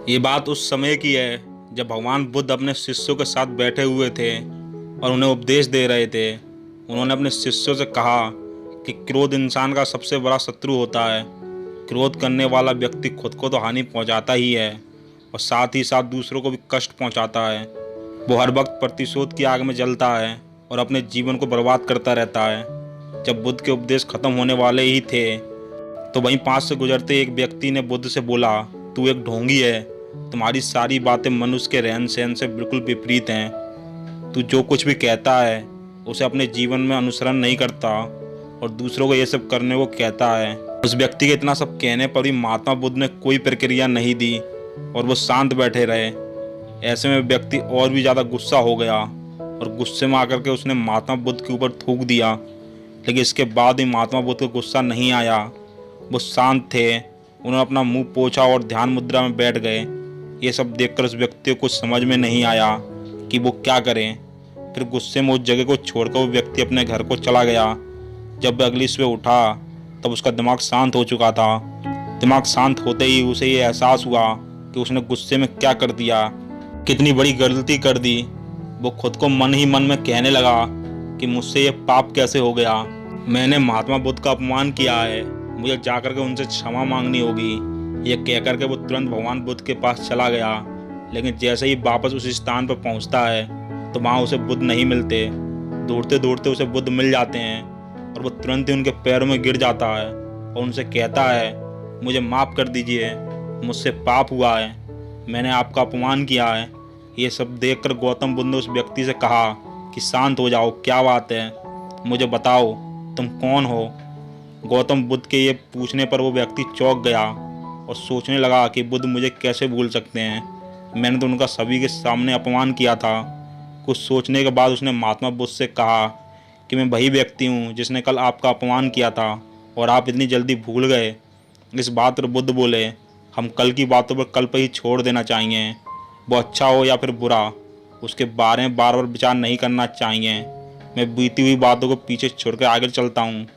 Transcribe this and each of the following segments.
ये बात उस समय की है जब भगवान बुद्ध अपने शिष्यों के साथ बैठे हुए थे और उन्हें उपदेश दे रहे थे। उन्होंने अपने शिष्यों से कहा कि क्रोध इंसान का सबसे बड़ा शत्रु होता है। क्रोध करने वाला व्यक्ति खुद को तो हानि पहुंचाता ही है और साथ ही साथ दूसरों को भी कष्ट पहुंचाता है। वो हर वक्त प्रतिशोध की आग में जलता है और अपने जीवन को बर्बाद करता रहता है। जब बुद्ध के उपदेश खत्म होने वाले ही थे तो वहीं पास से गुजरते एक व्यक्ति ने बुद्ध से बोला, तू एक ढोंगी है, तुम्हारी सारी बातें मनुष्य के रहन सहन से बिल्कुल विपरीत हैं। तू जो कुछ भी कहता है उसे अपने जीवन में अनुसरण नहीं करता और दूसरों को ये सब करने को कहता है। उस व्यक्ति के इतना सब कहने पर भी महात्मा बुद्ध ने कोई प्रतिक्रिया नहीं दी और वो शांत बैठे रहे। ऐसे में व्यक्ति और भी ज़्यादा गुस्सा हो गया और गुस्से में आकर के उसने महात्मा बुद्ध के ऊपर थूक दिया। लेकिन इसके बाद भी महात्मा बुद्ध को गुस्सा नहीं आया। वो शांत थे। उन्होंने अपना मुंह पोंछा और ध्यान मुद्रा में बैठ गए। ये सब देखकर उस व्यक्ति को कुछ समझ में नहीं आया कि वो क्या करें। फिर गुस्से में उस जगह को छोड़कर वो व्यक्ति अपने घर को चला गया। जब वह अगली सुबह उठा तब उसका दिमाग शांत हो चुका था। दिमाग शांत होते ही उसे ये एहसास हुआ कि उसने गुस्से में क्या कर दिया, कितनी बड़ी गलती कर दी। वो खुद को मन ही मन में कहने लगा कि मुझसे ये पाप कैसे हो गया। मैंने महात्मा बुद्ध का अपमान किया है, मुझे जाकर के उनसे क्षमा मांगनी होगी। ये कहकर के वो तुरंत भगवान बुद्ध के पास चला गया। लेकिन जैसे ही वापस उस स्थान पर पहुंचता है तो वहाँ उसे बुद्ध नहीं मिलते। दौड़ते दौड़ते उसे बुद्ध मिल जाते हैं और वो तुरंत ही उनके पैरों में गिर जाता है और उनसे कहता है, मुझे माफ़ कर दीजिए, मुझसे पाप हुआ है, मैंने आपका अपमान किया है। ये सब देखकर गौतम बुद्ध ने उस व्यक्ति से कहा कि शांत हो जाओ, क्या बात है, मुझे बताओ तुम कौन हो। गौतम बुद्ध के ये पूछने पर वो व्यक्ति चौंक गया और सोचने लगा कि बुद्ध मुझे कैसे भूल सकते हैं, मैंने तो उनका सभी के सामने अपमान किया था। कुछ सोचने के बाद उसने महात्मा बुद्ध से कहा कि मैं वही व्यक्ति हूँ जिसने कल आपका अपमान किया था और आप इतनी जल्दी भूल गए। इस बात पर बुद्ध बोले, हम कल की बातों पर कल पर ही छोड़ देना चाहिए। वो अच्छा हो या फिर बुरा, उसके बारे में बार बार विचार नहीं करना चाहिए। मैं बीती हुई बातों को पीछे छोड़कर आगे चलता हूँ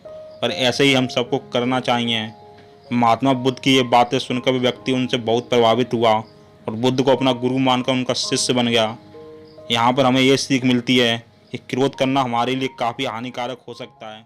और ऐसे ही हम सबको करना चाहिए। महात्मा बुद्ध की ये बातें सुनकर व्यक्ति उनसे बहुत प्रभावित हुआ और बुद्ध को अपना गुरु मानकर उनका शिष्य बन गया। यहाँ पर हमें ये सीख मिलती है कि क्रोध करना हमारे लिए काफ़ी हानिकारक हो सकता है।